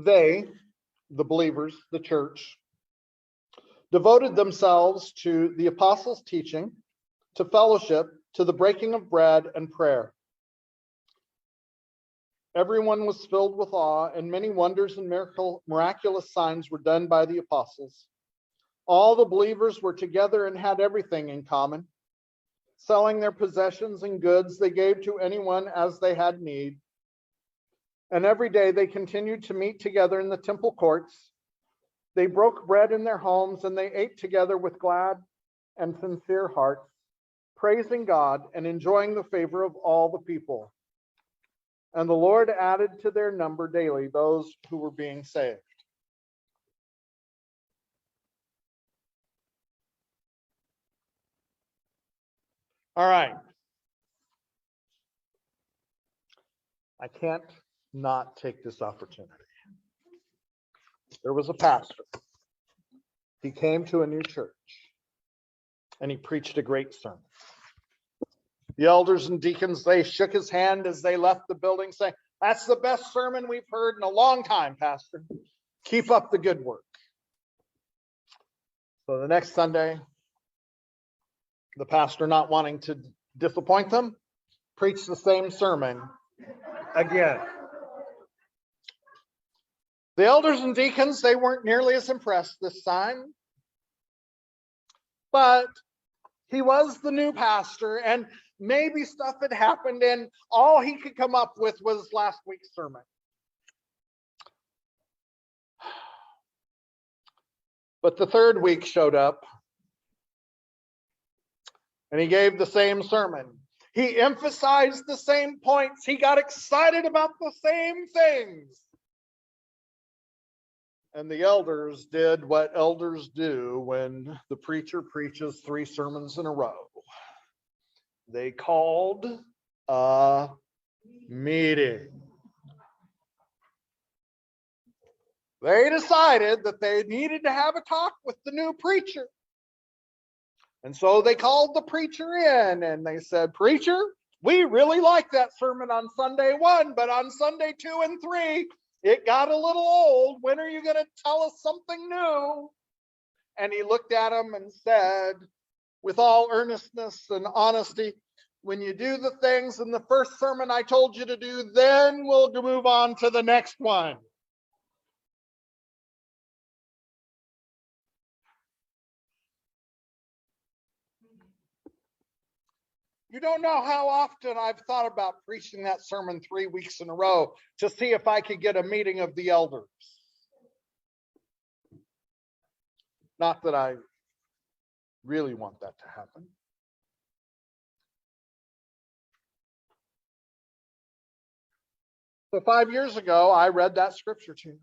They, the believers, the church, devoted themselves to the apostles' teaching, to fellowship, to the breaking of bread and prayer. Everyone was filled with awe, and many wonders and miraculous signs were done by the apostles. All the believers were together and had everything in common. Selling their possessions and goods, they gave to anyone as they had need. And every day they continued to meet together in the temple courts. They broke bread in their homes, and they ate together with glad and sincere hearts, praising God and enjoying the favor of all the people. And the Lord added to their number daily those who were being saved. All right. I can't not take this opportunity. There was a pastor. He came to a new church and he preached a great sermon. The elders and deacons, they shook his hand as they left the building saying, "That's the best sermon we've heard in a long time, Pastor. Keep up the good work." So the next Sunday, the pastor, not wanting to disappoint them, preached the same sermon again. The elders and deacons, they weren't nearly as impressed this time. But he was the new pastor, and maybe stuff had happened, and all he could come up with was last week's sermon. But the third week showed up, and he gave the same sermon. He emphasized the same points. He got excited about the same things. And the elders did what elders do when the preacher preaches 3 sermons in a row. They called a meeting. They decided that they needed to have a talk with the new preacher. And so they called the preacher in and they said, "Preacher, we really like that sermon on Sunday 1, but on Sunday 2 and 3, it got a little old. When are you going to tell us something new?" And he looked at him and said, with all earnestness and honesty, "When you do the things in the first sermon I told you to do, then we'll move on to the next one." You don't know how often I've thought about preaching that sermon 3 weeks in a row to see if I could get a meeting of the elders. Not that I really want that to happen. So 5 years ago, I read that scripture to you.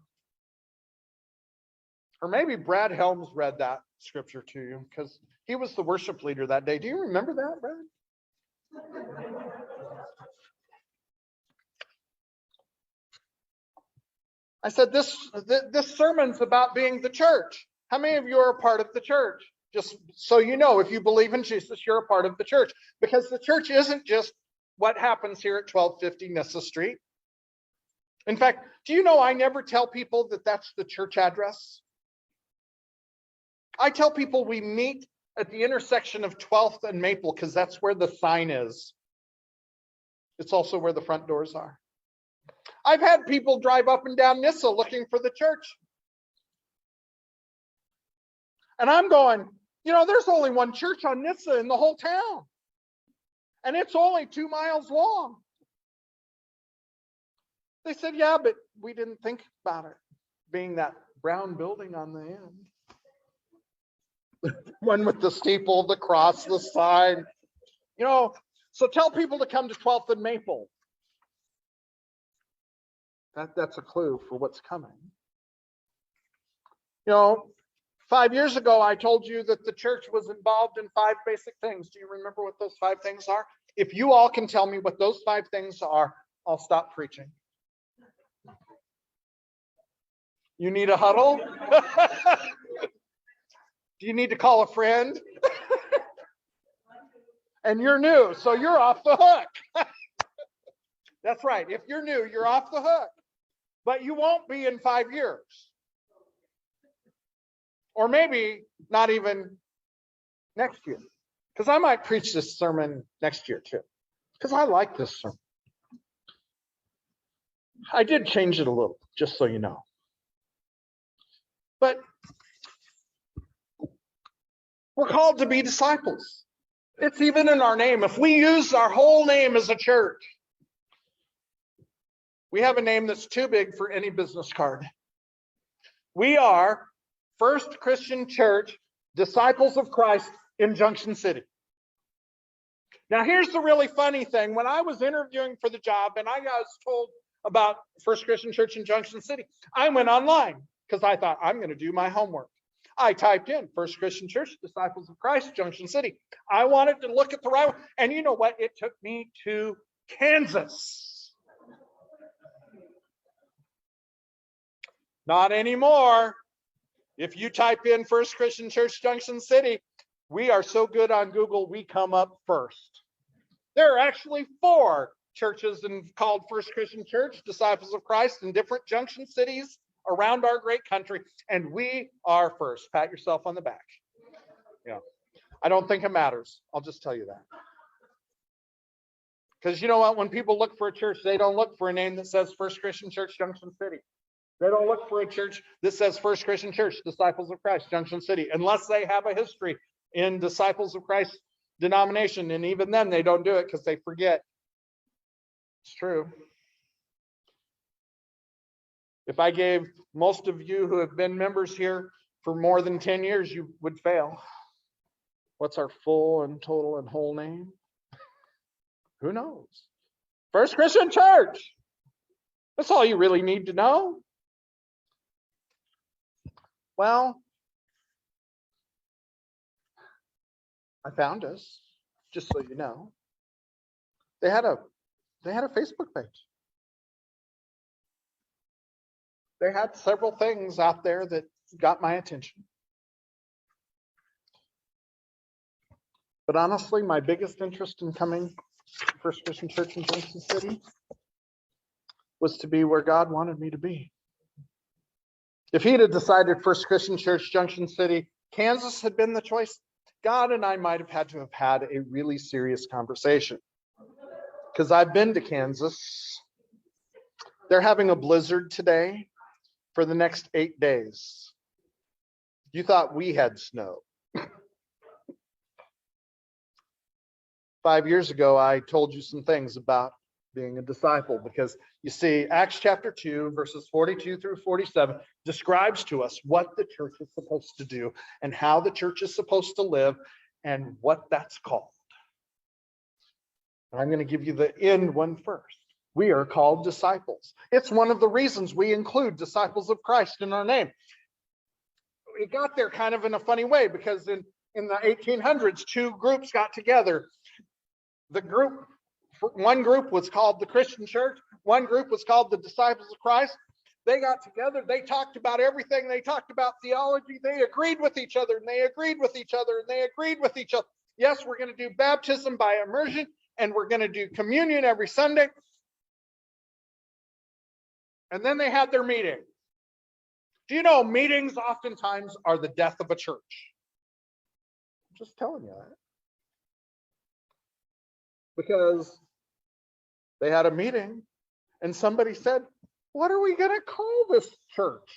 Or maybe Brad Helms read that scripture to you because he was the worship leader that day. Do you remember that, Brad? I said, this sermon's about being the church. How many of you are a part of the church? Just so you know, if you believe in Jesus, you're a part of the church. Because the church isn't just what happens here at 1250 Nyssa Street. In fact, do you know I never tell people that that's the church address? I tell people we meet at the intersection of 12th and Maple because that's where the sign is. It's also where the front doors are. I've had people drive up and down Nyssa looking for the church. And I'm going, there's only one church on Nyssa in the whole town. And it's only 2 miles long. They said, "Yeah, but we didn't think about it being that brown building on the end." One with the steeple, the cross, the sign. So tell people to come to 12th and Maple. That's a clue for what's coming. 5 years ago, I told you that the church was involved in 5 basic things. Do you remember what those 5 things are? If you all can tell me what those 5 things are, I'll stop preaching. You need a huddle? Do you need to call a friend? And you're new, so you're off the hook. That's right. If you're new, you're off the hook. but you won't be in 5 years. Or maybe not even next year. Because I might preach this sermon next year too. Because I like this sermon. I did change it a little, just so you know. But we're called to be disciples. It's even in our name. If we use our whole name as a church, we have a name that's too big for any business card. We are First Christian Church, Disciples of Christ in Junction City. Now, here's the really funny thing. When I was interviewing for the job and I was told about First Christian Church in Junction City, I went online because I thought I'm going to do my homework. I typed in First Christian Church, Disciples of Christ, Junction City. I wanted to look at the right one. And you know what? It took me to Kansas. Not anymore. If you type in First Christian Church, Junction City, we are so good on Google, we come up first. There are actually 4 churches called First Christian Church, Disciples of Christ, in different junction cities around our great country, and we are first. Pat yourself on the back. Yeah, I don't think it matters. I'll just tell you that. Because you know what? When people look for a church, they don't look for a name that says First Christian Church, Junction City. They don't look for a church that says First Christian Church, Disciples of Christ, Junction City, unless they have a history in Disciples of Christ denomination. And even then, they don't do it because they forget. It's true. If I gave most of you who have been members here for more than 10 years, you would fail. What's our full and total and whole name? Who knows? First Christian Church. That's all you really need to know. Well, I found us, just so you know. They had a Facebook page. They had several things out there that got my attention. But honestly, my biggest interest in coming to First Christian Church in Junction City was to be where God wanted me to be. If he'd have decided First Christian Church, Junction City, Kansas had been the choice, God and I might have had a really serious conversation. Because I've been to Kansas. They're having a blizzard today for the next 8 days. You thought we had snow. 5 years ago, I told you some things about being a disciple, because you see, Acts chapter 2, verses 42 through 47 describes to us what the church is supposed to do and how the church is supposed to live and what that's called. I'm going to give you the end one first. We are called disciples. It's one of the reasons we include Disciples of Christ in our name. It got there kind of in a funny way, because in the 1800s, 2 groups got together. One group was called the Christian Church. One group was called the Disciples of Christ. They got together. They talked about everything. They talked about theology. They agreed with each other, and they agreed with each other, and they agreed with each other. Yes, we're going to do baptism by immersion, and we're going to do communion every Sunday. And then they had their meeting. Do you know meetings oftentimes are the death of a church? I'm just telling you that. Because they had a meeting and somebody said, what are we going to call this church?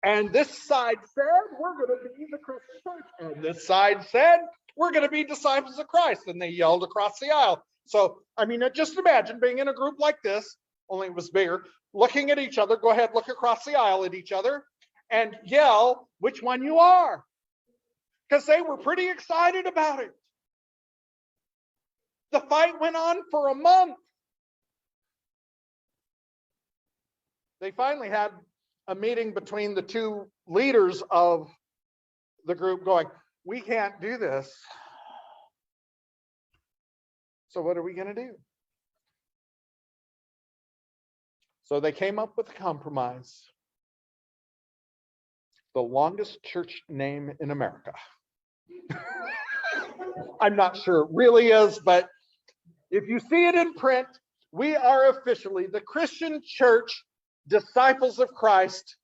And this side said, we're going to be the Christian Church. And this side said, we're going to be Disciples of Christ. And they yelled across the aisle. So, I mean, just imagine being in a group like this, only it was bigger, looking at each other. Go ahead, look across the aisle at each other and yell which one you are. Because they were pretty excited about it. The fight went on for a month. They finally had a meeting between the 2 leaders of the group going, we can't do this. So what are we going to do? So they came up with a compromise. The longest church name in America. I'm not sure it really is, but if you see it in print, We are officially the Christian Church Disciples of Christ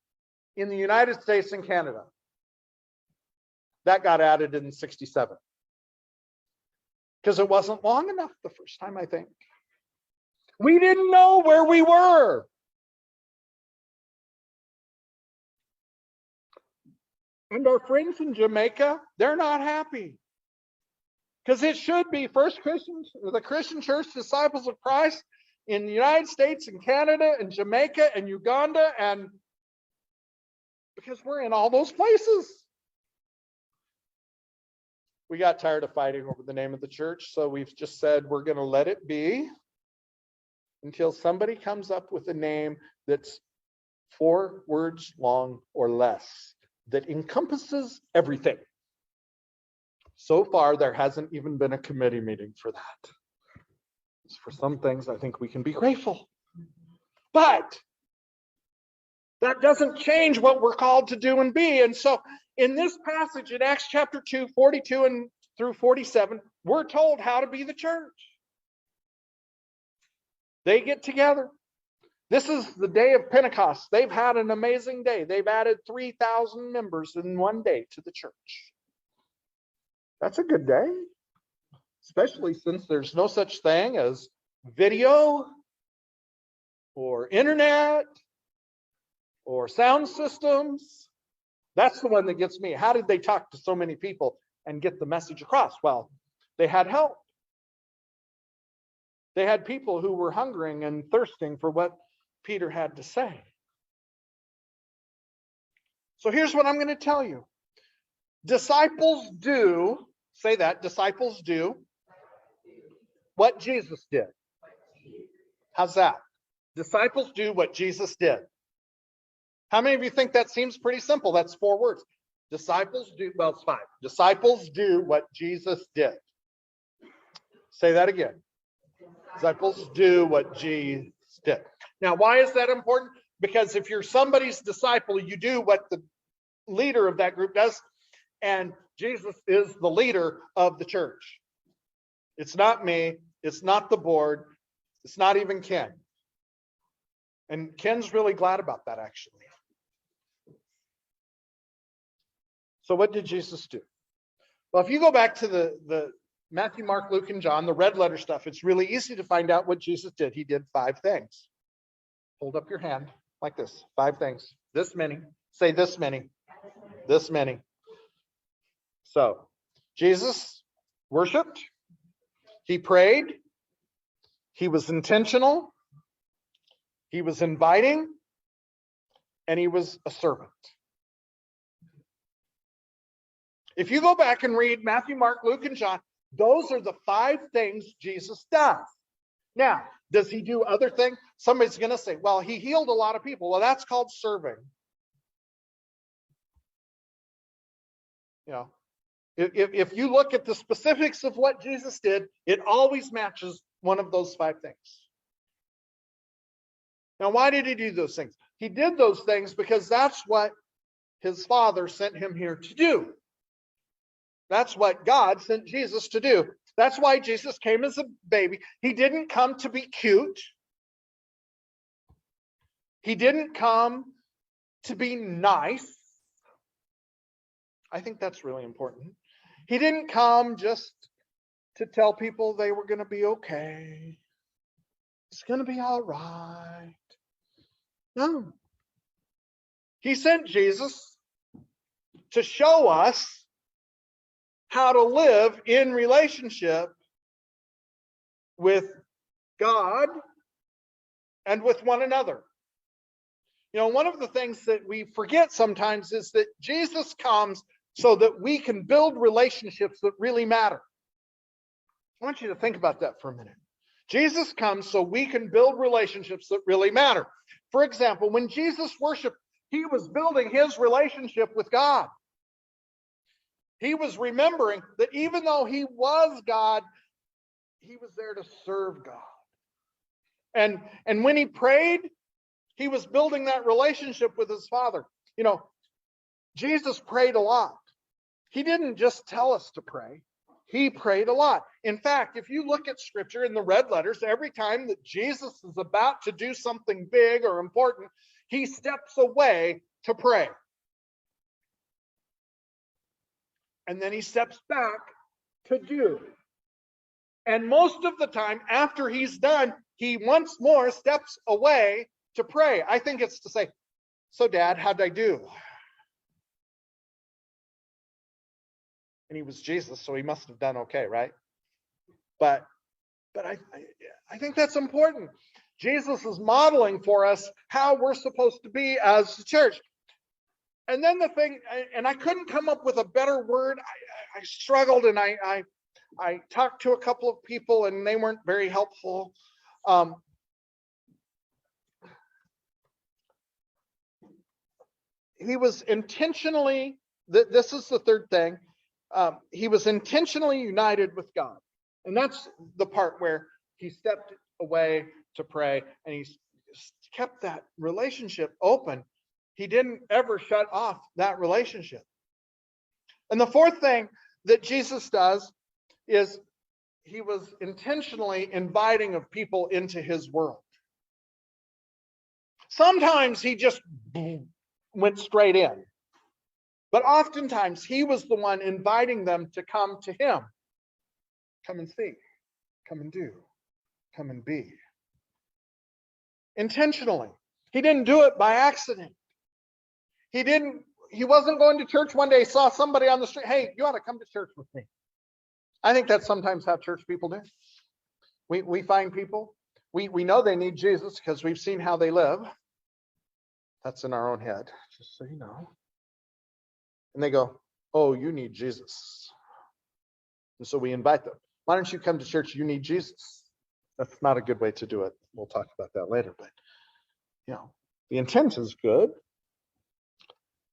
in the United States and Canada. That got added in 67. Because it wasn't long enough the first time, I think. We didn't know where we were. And our friends in Jamaica, they're not happy. Because it should be the Christian Church Disciples of Christ in the United States and Canada and Jamaica and Uganda, and because we're in all those places. We got tired of fighting over the name of the church, so we've just said we're going to let it be until somebody comes up with a name that's 4 words long or less, that encompasses everything. So far, there hasn't even been a committee meeting for that. For some things, I think we can be grateful. But that doesn't change what we're called to do and be. And so in this passage in Acts chapter 2, 42 and through 47, we're told how to be the church. They get together. This is the day of Pentecost. They've had an amazing day. They've added 3,000 members in one day to the church. That's a good day, especially since there's no such thing as video or internet or sound systems. That's the one that gets me. How did they talk to so many people and get the message across? Well, they had help. They had people who were hungering and thirsting for what Peter had to say. So here's what I'm going to tell you. Disciples do, say that, disciples do what Jesus did. How's that? Disciples do what Jesus did. How many of you think that seems pretty simple? That's 4 words. Disciples do, well, it's 5. Disciples do what Jesus did. Say that again. Disciples do what Jesus did. Now, why is that important? Because if you're somebody's disciple, you do what the leader of that group does. And Jesus is the leader of the church. It's not me. It's not the board. It's not even Ken. And Ken's really glad about that, actually. So what did Jesus do? Well, if you go back to the Matthew, Mark, Luke, and John, the red letter stuff, it's really easy to find out what Jesus did. He did 5 things. Hold up your hand like this. 5 things. This many. Say this many. This many. So, Jesus worshiped. He prayed. He was intentional. He was inviting. And he was a servant. If you go back and read Matthew, Mark, Luke, and John, those are the 5 things Jesus does. Now, does he do other things? Somebody's going to say, well, he healed a lot of people. Well, that's called serving. You know, if you look at the specifics of what Jesus did, it always matches one of those 5 things. Now, why did he do those things? He did those things because that's what his Father sent him here to do. That's what God sent Jesus to do. That's why Jesus came as a baby. He didn't come to be cute. He didn't come to be nice. I think that's really important. He didn't come just to tell people they were going to be okay. It's going to be all right. No. He sent Jesus to show us how to live in relationship with God and with one another. You know, one of the things that we forget sometimes is that Jesus comes so that we can build relationships that really matter. I want you to think about that for a minute. Jesus comes so we can build relationships that really matter. For example, when Jesus worshiped, he was building his relationship with God. He was remembering that even though he was God, he was there to serve God. And when he prayed, he was building that relationship with his Father. You know, Jesus prayed a lot. He didn't just tell us to pray. He prayed a lot. In fact, if you look at scripture in the red letters, every time that Jesus is about to do something big or important, he steps away to pray. And then he steps back to do. And most of the time, after he's done, he once more steps away to pray. I think it's to say, so Dad, how'd I do? And he was Jesus, so he must have done okay, right? But I think that's important. Jesus is modeling for us how we're supposed to be as the church. And then the thing, and I couldn't come up with a better word. I struggled, and I talked to a couple of people, and they weren't very helpful. He was intentionally, this is the third thing, he was intentionally united with God. And that's the part where he stepped away to pray, and he kept that relationship open. He didn't ever shut off that relationship. And the fourth thing that Jesus does is he was intentionally inviting of people into his world. Sometimes he just went straight in, but oftentimes he was the one inviting them to come to him. Come and see, come and do, come and be. Intentionally. He didn't do it by accident. He wasn't going to church one day, saw somebody on the street, hey, you ought to come to church with me. I think that's sometimes how church people do. We find people, we know they need Jesus because we've seen how they live. That's in our own head, just so you know. And they go, oh, you need Jesus. And so we invite them. Why don't you come to church? You need Jesus. That's not a good way to do it. We'll talk about that later. But, the intent is good.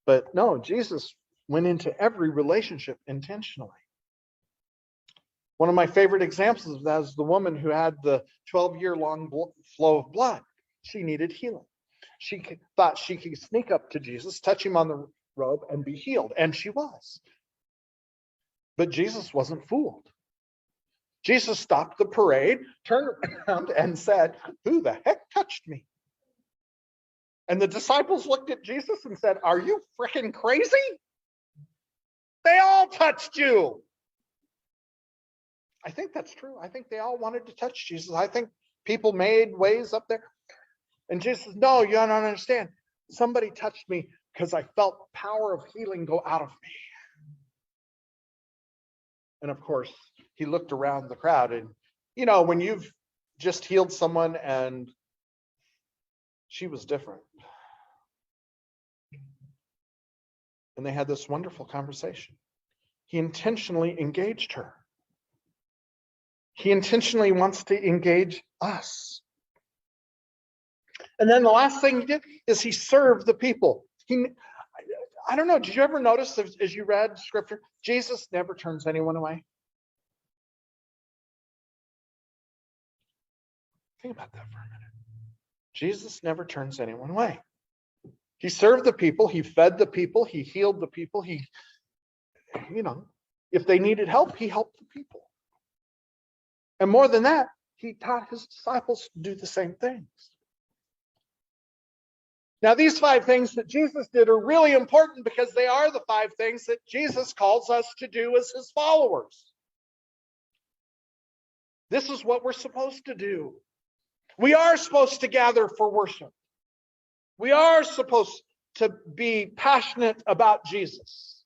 But no, Jesus went into every relationship intentionally. One of my favorite examples of that is the woman who had the 12-year-long flow of blood. She needed healing. She thought she could sneak up to Jesus, touch him on the robe, and be healed. And she was. But Jesus wasn't fooled. Jesus stopped the parade, turned around, and said, who the heck touched me? And the disciples looked at Jesus and said, are you freaking crazy? They all touched you. I think that's true. I think they all wanted to touch Jesus. I think people made ways up there. And Jesus says, no, you don't understand. Somebody touched me because I felt power of healing go out of me. And of course, he looked around the crowd, and when you've just healed someone and she was different. And they had this wonderful conversation. He intentionally engaged her. He intentionally wants to engage us. And then the last thing he did is he served the people. I don't know, did you ever notice as you read scripture, Jesus never turns anyone away? Think about that for a minute. Jesus never turns anyone away. He served the people, he fed the people, he healed the people, if they needed help, he helped the people. And more than that, he taught his disciples to do the same things. Now, these 5 things that Jesus did are really important because they are the 5 things that Jesus calls us to do as his followers. This is what we're supposed to do. We are supposed to gather for worship. We are supposed to be passionate about Jesus.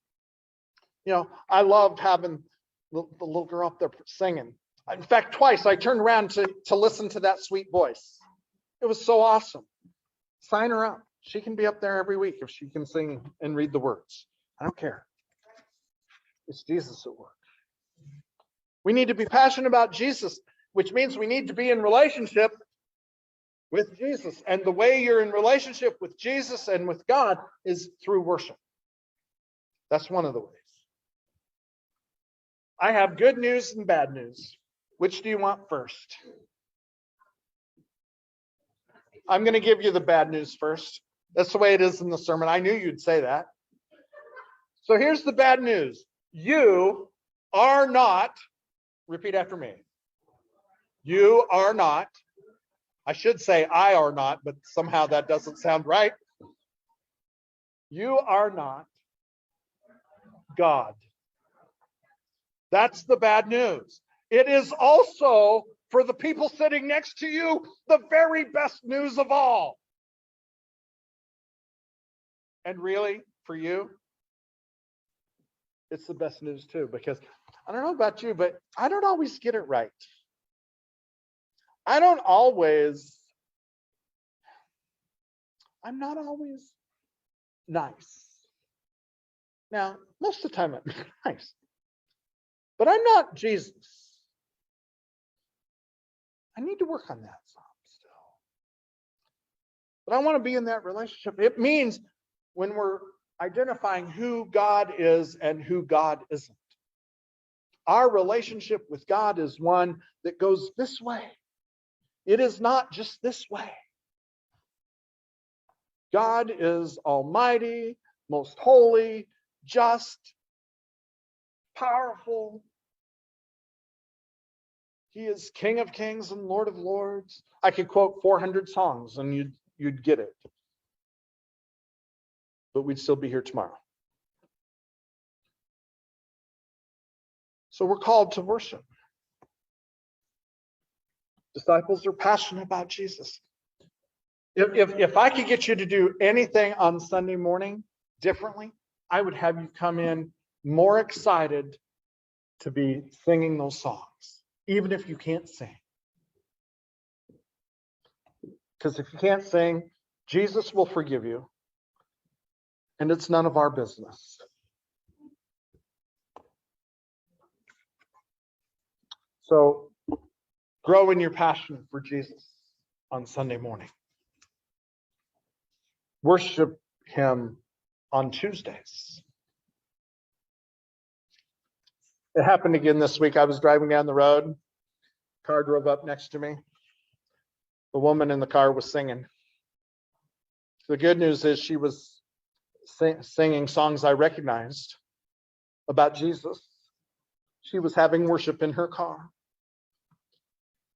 I loved having the little girl up there singing. In fact, twice I turned around to listen to that sweet voice. It was so awesome. Sign her up. She can be up there every week if she can sing and read the words. I don't care. It's Jesus at work. We need to be passionate about Jesus, which means we need to be in relationship with Jesus. And the way you're in relationship with Jesus and with God is through worship. That's one of the ways. I have good news and bad news. Which do you want first? I'm going to give you the bad news first. That's the way it is in the sermon. I knew you'd say that. So here's the bad news. You are not, repeat after me. You are not. I should say I are not, but somehow that doesn't sound right. You are not God. That's the bad news. It is also, for the people sitting next to you, the very best news of all. And really, for you, it's the best news too, because I don't know about you, but I don't always get it right. I'm not always nice. Now, most of the time I'm nice, but I'm not Jesus. I need to work on that some still. But I want to be in that relationship. It means when we're identifying who God is and who God isn't. Our relationship with God is one that goes this way. It is not just this way. God is almighty, most holy, just, powerful. He is King of Kings and Lord of Lords. I could quote 400 songs and you'd get it. But we'd still be here tomorrow. So we're called to worship. Disciples are passionate about Jesus. If I could get you to do anything on Sunday morning differently, I would have you come in more excited to be singing those songs, even if you can't sing. Because if you can't sing, Jesus will forgive you, and it's none of our business. So grow in your passion for Jesus on Sunday morning. Worship him on Tuesdays. It happened again this week. I was driving down the road. Car drove up next to me. The woman in the car was singing. The good news is she was singing songs I recognized about Jesus. She was having worship in her car.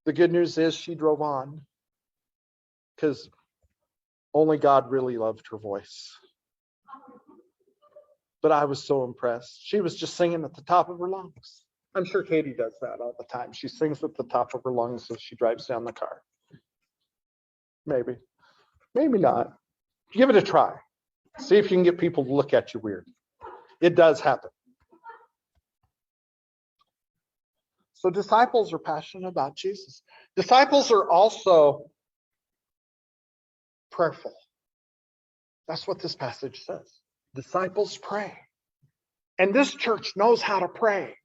The good news is she drove on because only God really loved her voice. But I was so impressed. She was just singing at the top of her lungs. I'm sure Katie does that all the time. She sings at the top of her lungs as she drives down the car. Maybe. Maybe not. Give it a try. See if you can get people to look at you weird. It does happen. So disciples are passionate about Jesus. Disciples are also prayerful. That's what this passage says. Disciples pray. And this church knows how to pray.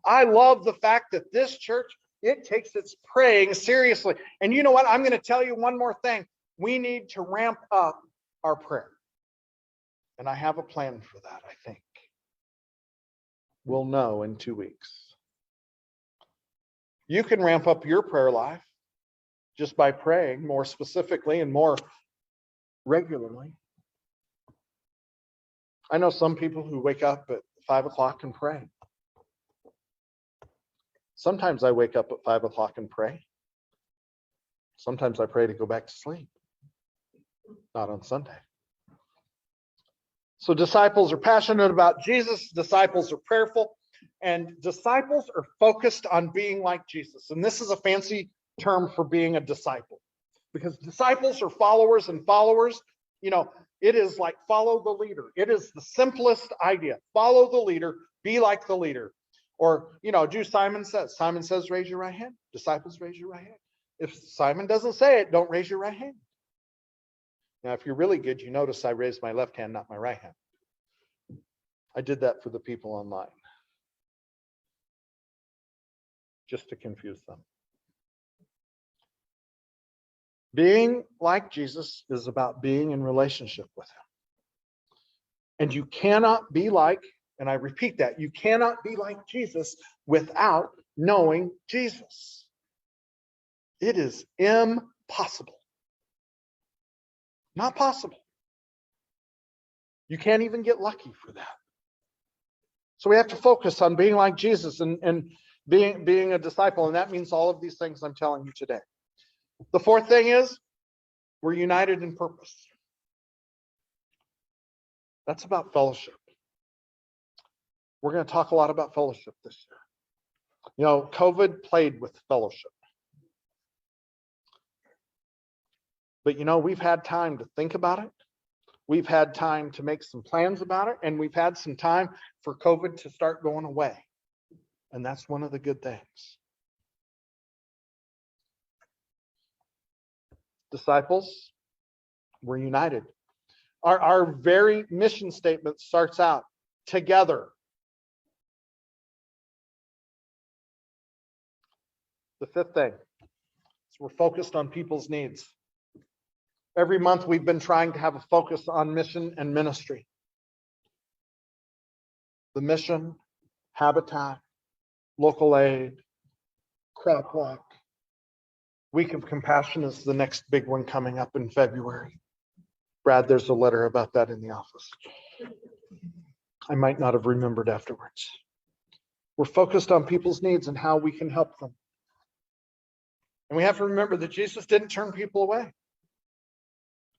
I love the fact that this church, it takes its praying seriously. And you know what? I'm going to tell you one more thing. We need to ramp up our prayer. And I have a plan for that, I think. We'll know in 2 weeks. You can ramp up your prayer life just by praying more specifically and more regularly. I know some people who wake up at 5 o'clock and pray. Sometimes I wake up at 5 o'clock and pray. Sometimes I pray to go back to sleep. Not on Sunday. So disciples are passionate about Jesus. Disciples are prayerful. And disciples are focused on being like Jesus. And this is a fancy term for being a disciple. Because disciples are followers, and followers, it is like follow the leader. It is the simplest idea. Follow the leader, be like the leader. Or, do Simon says. Simon says, raise your right hand. Disciples, raise your right hand. If Simon doesn't say it, don't raise your right hand. Now, if you're really good, you notice I raised my left hand, not my right hand. I did that for the people online, just to confuse them. Being like Jesus is about being in relationship with him. And you cannot be like, and I repeat that, you cannot be like Jesus without knowing Jesus. It is impossible. Not possible. You can't even get lucky for that. So we have to focus on being like Jesus and being a disciple. And that means all of these things I'm telling you today. The fourth thing is we're united in purpose. That's about fellowship. We're going to talk a lot about fellowship this year. You know, COVID played with fellowship. But you know, we've had time to think about it. We've had time to make some plans about it, and we've had some time for COVID to start going away. And that's one of the good things. Disciples, we're united. Our very mission statement starts out together. The fifth thing is we're focused on people's needs. Every month we've been trying to have a focus on mission and ministry. The mission, habitat, local aid, crop walk. Week of Compassion is the next big one coming up in February. Brad, there's a letter about that in the office. I might not have remembered afterwards. We're focused on people's needs and how we can help them. And we have to remember that Jesus didn't turn people away.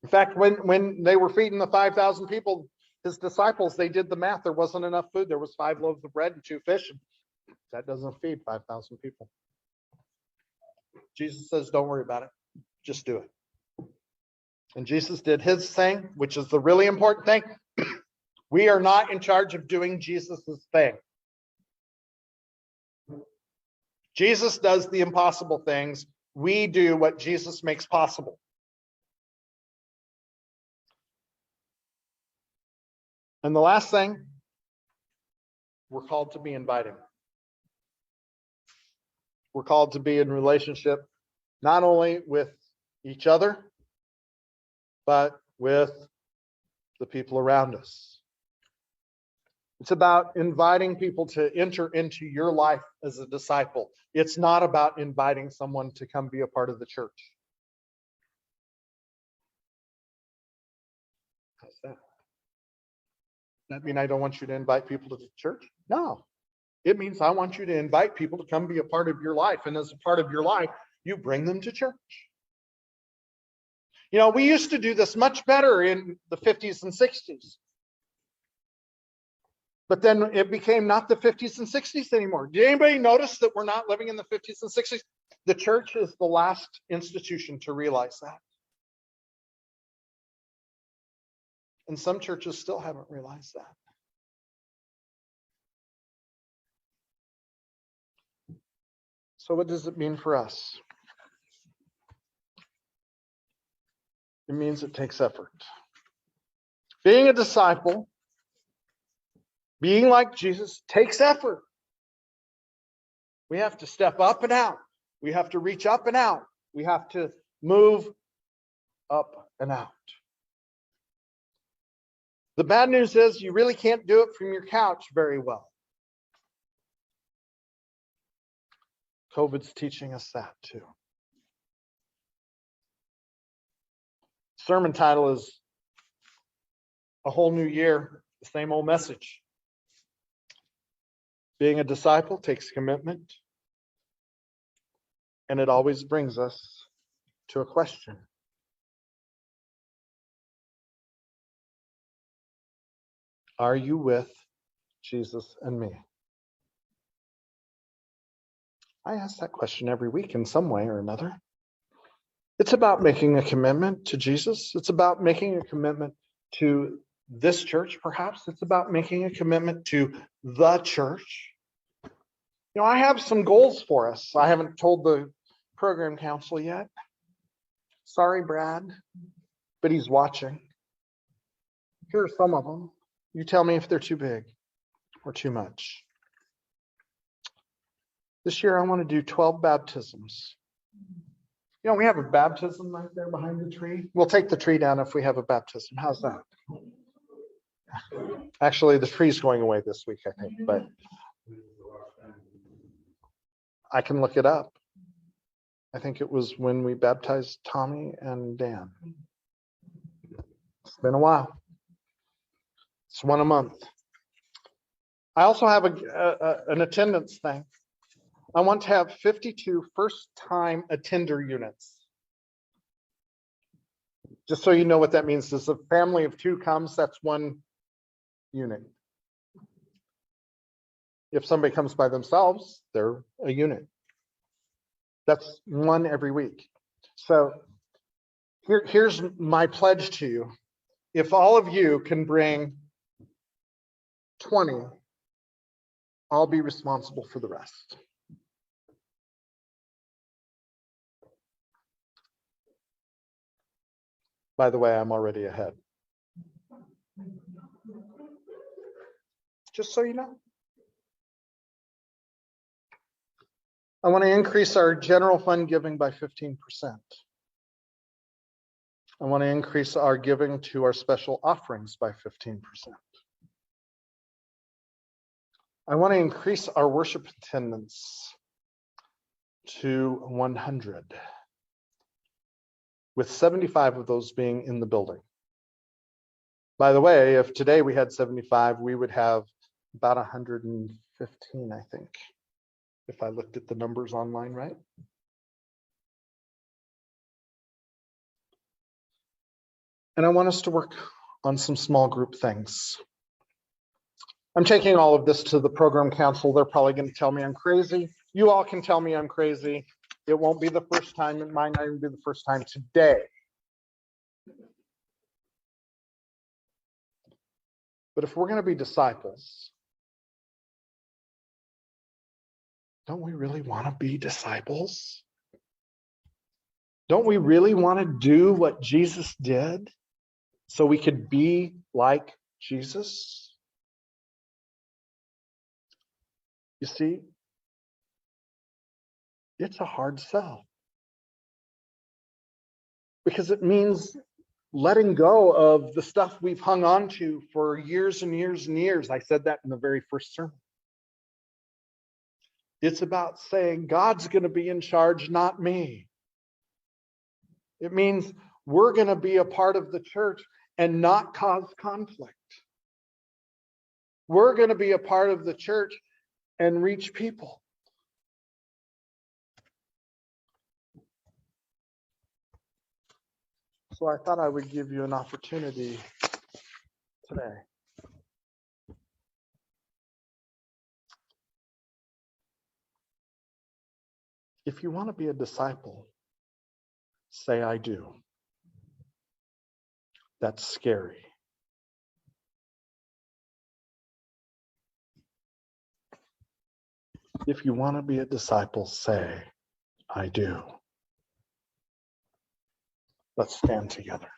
In fact, when they were feeding the 5,000 people, his disciples, they did the math. There wasn't enough food. There was 5 loaves of bread and 2 fish. That doesn't feed 5,000 people. Jesus says, don't worry about it. Just do it. And Jesus did his thing, which is the really important thing. We are not in charge of doing Jesus's thing. Jesus does the impossible things. We do what Jesus makes possible. And the last thing, we're called to be inviting. We're called to be in relationship not only with each other, but with the people around us. It's about inviting people to enter into your life as a disciple. It's not about inviting someone to come be a part of the church. How's that? That mean I don't want you to invite people to the church? No. It means I want you to invite people to come be a part of your life. And as a part of your life, you bring them to church. You know, we used to do this much better in the 50s and 60s. But then it became not the 50s and 60s anymore. Did anybody notice that we're not living in the 50s and 60s? The church is the last institution to realize that. And some churches still haven't realized that. So what does it mean for us? It means it takes effort. Being a disciple, being like Jesus, takes effort. We have to step up and out. We have to reach up and out. We have to move up and out. The bad news is you really can't do it from your couch very well. COVID's teaching us that too. Sermon title is A Whole New Year, the same old message. Being a disciple takes commitment, and it always brings us to a question. Are you with Jesus and me? I ask that question every week in some way or another. It's about making a commitment to Jesus. It's about making a commitment to this church, perhaps. It's about making a commitment to the church. You know, I have some goals for us. I haven't told the program council yet. Sorry, Brad, but he's watching. Here are some of them. You tell me if they're too big or too much. This year, I want to do 12 baptisms. You know, we have a baptism right there behind the tree. We'll take the tree down if we have a baptism. How's that? Actually, the tree's going away this week, I think, but I can look it up. I think it was when we baptized Tommy and Dan. It's been a while. It's one a month. I also have an attendance thing. I want to have 52 first-time attender units. Just so you know what that means, is a family of 2 comes, that's 1 unit. If somebody comes by themselves, they're a unit. That's 1 every week. So here's my pledge to you. If all of you can bring 20, I'll be responsible for the rest. By the way, I'm already ahead. Just so you know. I want to increase our general fund giving by 15%. I want to increase our giving to our special offerings by 15%. I want to increase our worship attendance to 100, with 75 of those being in the building. By the way, if today we had 75, we would have about 115, I think, if I looked at the numbers online, right? And I want us to work on some small group things. I'm taking all of this to the program council. They're probably going to tell me I'm crazy. You all can tell me I'm crazy. It won't be the first time. It might not even be the first time today. But if we're going to be disciples, don't we really want to be disciples? Don't we really want to do what Jesus did so we could be like Jesus? You see, it's a hard sell, because it means letting go of the stuff we've hung on to for years and years and years. I said that in the very first sermon. It's about saying God's going to be in charge, not me. It means we're going to be a part of the church and not cause conflict. We're going to be a part of the church and reach people. So I thought I would give you an opportunity today. If you want to be a disciple, say I do. That's scary. If you want to be a disciple, say I do. Let's stand together.